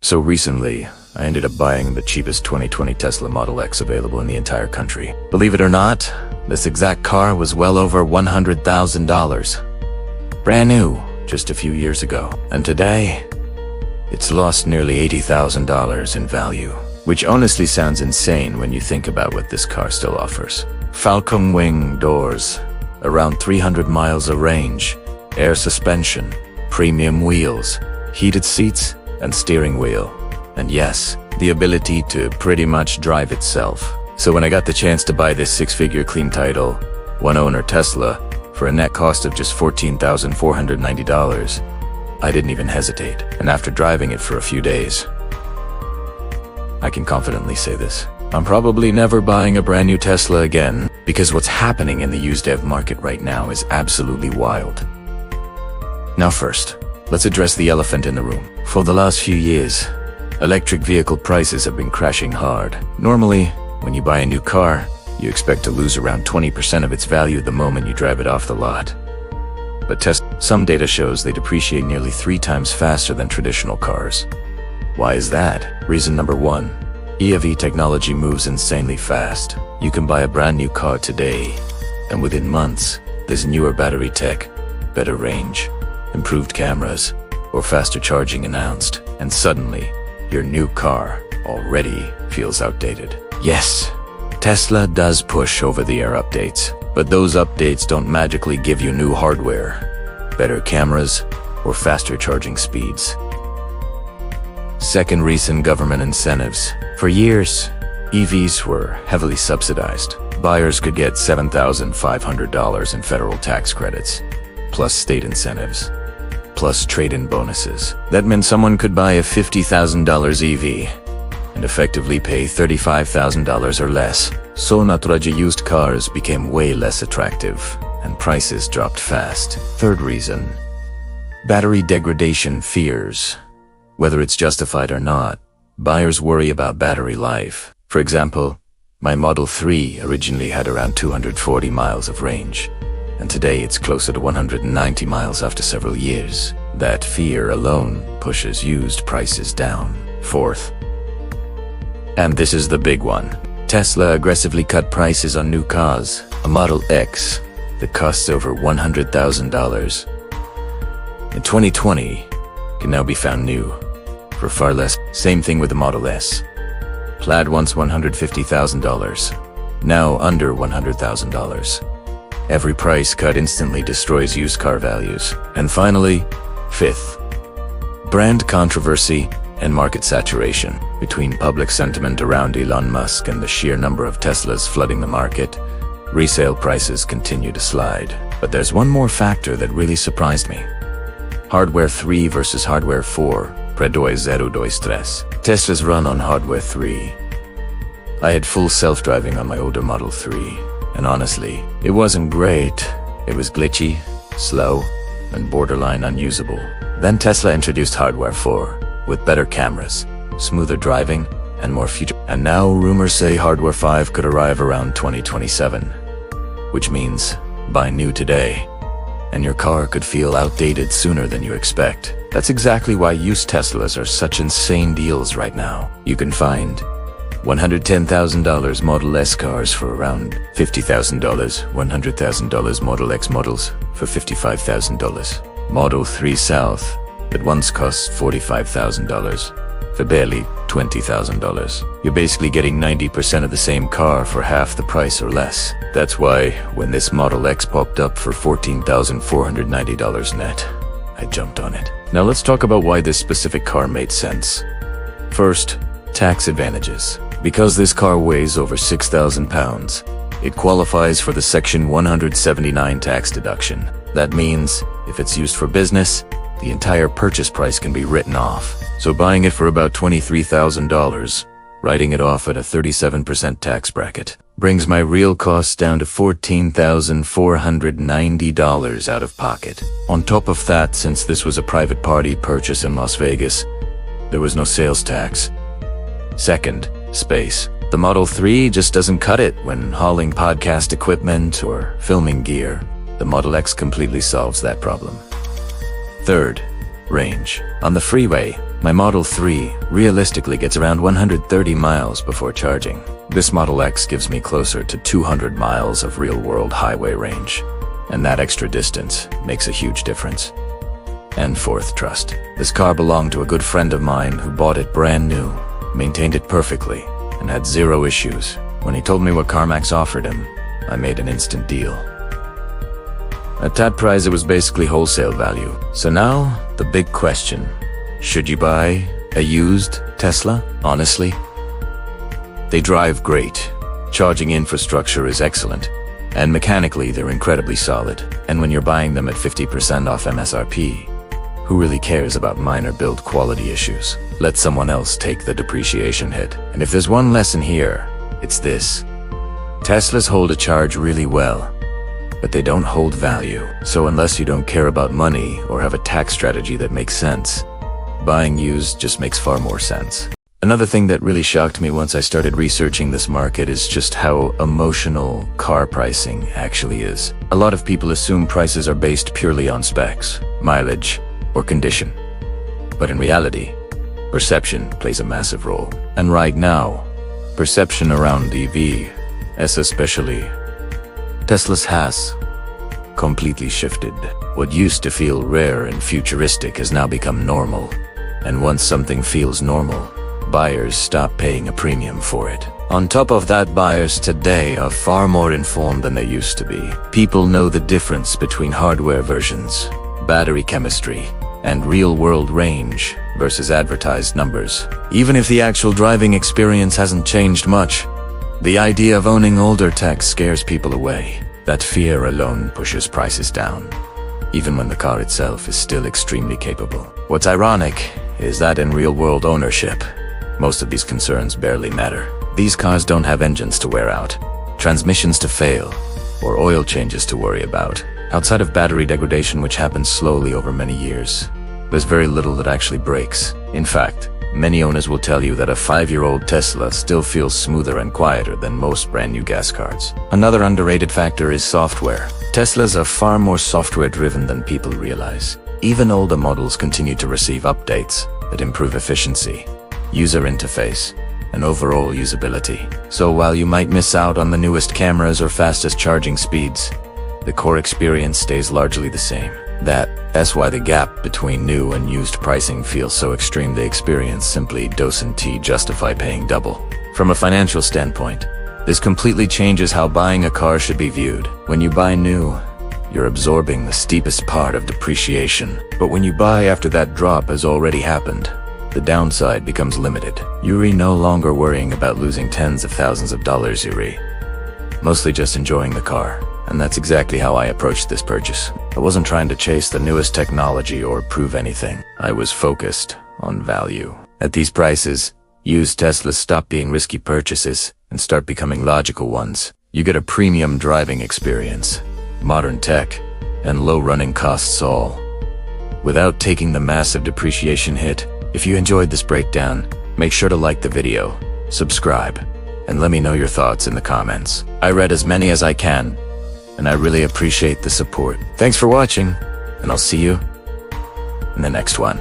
So recently, I ended up buying the cheapest 2020 Tesla Model X available in the entire country. Believe it or not, this exact car was well over $100,000. Brand new, just a few years ago. And today, it's lost nearly $80,000 in value, which honestly sounds insane when you think about what this car still offers. Falcon-wing doors, around 300 miles of range, air suspension, premium wheels, heated seats, and steering wheel. And yes, the ability to pretty much drive itself. So when I got the chance to buy this six-figure clean title, one-owner Tesla, for a net cost of just $14,490, I didn't even hesitate. And after driving it for a few days, I can confidently say this: I'm probably never buying a brand new Tesla again, because what's happening in the used EV market right now is absolutely wild. Now first, let's address the elephant in the room. For the last few years, electric vehicle prices have been crashing hard. Normally, when you buy a new car, you expect to lose around 20% of its value the moment you drive it off the lot. But some data shows they depreciate nearly 3 times faster than traditional cars. Why is that? Reason number 1. EV technology moves insanely fast. You can buy a brand new car today, and within months, there's newer battery tech, better range, improved cameras, or faster charging announced, and suddenly, your new car already feels outdated. Yes, Tesla does push over-the-air updates, but those updates don't magically give you new hardware, better cameras, or faster charging speeds. Second reason: government incentives. For years, EVs were heavily subsidized. Buyers could get $7,500 in federal tax credits, plus state incentives, plus trade-in bonuses. That meant someone could buy a $50,000 EV and effectively pay $35,000 or less. So naturally, used cars became way less attractive, and prices dropped fast. Third reason: battery degradation fears. Whether it's justified or not, buyers worry about battery life. For example, my Model 3 originally had around 240 miles of range, and today it's closer to 190 miles after several years. That fear alone pushes used prices down. Fourth, and this is the big one, Tesla aggressively cut prices on new cars. A Model X that costs over $100,000 in 2020 can now be found new for far less. Same thing with the Model S. Plaid once $150,000, now under $100,000. Every price cut instantly destroys used car values. And finally, fifth, brand controversy and market saturation. Between public sentiment around Elon Musk and the sheer number of Teslas flooding the market, resale prices continue to slide. But there's one more factor that really surprised me. Hardware 3 versus Hardware 4. Pre 2, 0, 2, 3. Teslas run on Hardware 3. I had full self-driving on my older Model 3, and honestly, it wasn't great. It was glitchy, slow, and borderline unusable. Then Tesla introduced Hardware 4, with better cameras, smoother driving, and more features. And now rumors say Hardware 5 could arrive around 2027, which means buy new today, and your car could feel outdated sooner than you expect. That's exactly why used Teslas are such insane deals right now. You can find $110,000 Model S cars for around $50,000, $100,000 Model X models for $55,000, Model 3 South that once cost $45,000 for barely $20,000. You're basically getting 90% of the same car for half the price or less. That's why when this Model X popped up for $14,490 net, I jumped on it. Now let's talk about why this specific car made sense. First, tax advantages. Because this car weighs over 6,000 pounds, it qualifies for the Section 179 tax deduction. That means, if it's used for business, the entire purchase price can be written off. So buying it for about $23,000, writing it off at a 37% tax bracket, brings my real costs down to $14,490 out of pocket. On top of that, since this was a private party purchase in Las Vegas, there was no sales tax. Second, space. The Model 3 just doesn't cut it when hauling podcast equipment or filming gear. The Model X completely solves that problem. Third, range. On the freeway, My Model 3 realistically gets around 130 miles before charging. This Model X gives me closer to 200 miles of real-world highway range, and that extra distance makes a huge difference. And fourth, trust. This car belonged to a good friend of mine who bought it brand new, maintained it perfectly, and had zero issues. When he told me what CarMax offered him, I made an instant deal. At that price, it was basically wholesale value. So now, the big question. Should you buy a used Tesla? Honestly? They drive great. Charging infrastructure is excellent. And mechanically, they're incredibly solid. And when you're buying them at 50% off MSRP, who really cares about minor build quality issues? Let someone else take the depreciation hit. And if there's one lesson here, it's this. Teslas hold a charge really well, but they don't hold value. So unless you don't care about money or have a tax strategy that makes sense, buying used just makes far more sense. Another thing that really shocked me once I started researching this market is just how emotional car pricing actually is. A lot of people assume prices are based purely on specs, mileage, or condition. But in reality, perception plays a massive role. And right now, perception around EVs, especially Tesla's, has completely shifted. What used to feel rare and futuristic has now become normal. And once something feels normal, buyers stop paying a premium for it. On top of that, buyers today are far more informed than they used to be. People know the difference between hardware versions, battery chemistry, and real-world range versus advertised numbers. Even if the actual driving experience hasn't changed much, the idea of owning older tech scares people away. That fear alone pushes prices down, even when the car itself is still extremely capable. What's ironic is that in real-world ownership, most of these concerns barely matter. These cars don't have engines to wear out, transmissions to fail, or oil changes to worry about. Outside of battery degradation, which happens slowly over many years, there's very little that actually breaks. In fact, many owners will tell you that a 5-year-old Tesla still feels smoother and quieter than most brand new gas cars. Another underrated factor is software. Teslas are far more software-driven than people realize. Even older models continue to receive updates that improve efficiency, user interface, and overall usability. So while you might miss out on the newest cameras or fastest charging speeds, the core experience stays largely the same. That's why the gap between new and used pricing feels so extreme. The experience simply doesn't justify paying double. From a financial standpoint, this completely changes how buying a car should be viewed. When you buy new, you're absorbing the steepest part of depreciation. But when you buy after that drop has already happened, the downside becomes limited. You're no longer worrying about losing tens of thousands of dollars. You're mostly just enjoying the car. And that's exactly how I approached this purchase. I wasn't trying to chase the newest technology or prove anything. I was focused on value. At these prices, used Teslas stop being risky purchases and start becoming logical ones. You get a premium driving experience, modern tech, and low running costs, all without taking the massive depreciation hit. If you enjoyed this breakdown, make sure to like the video, subscribe, and let me know your thoughts in the comments. I read as many as I can, and I really appreciate the support. Thanks for watching, and I'll see you in the next one.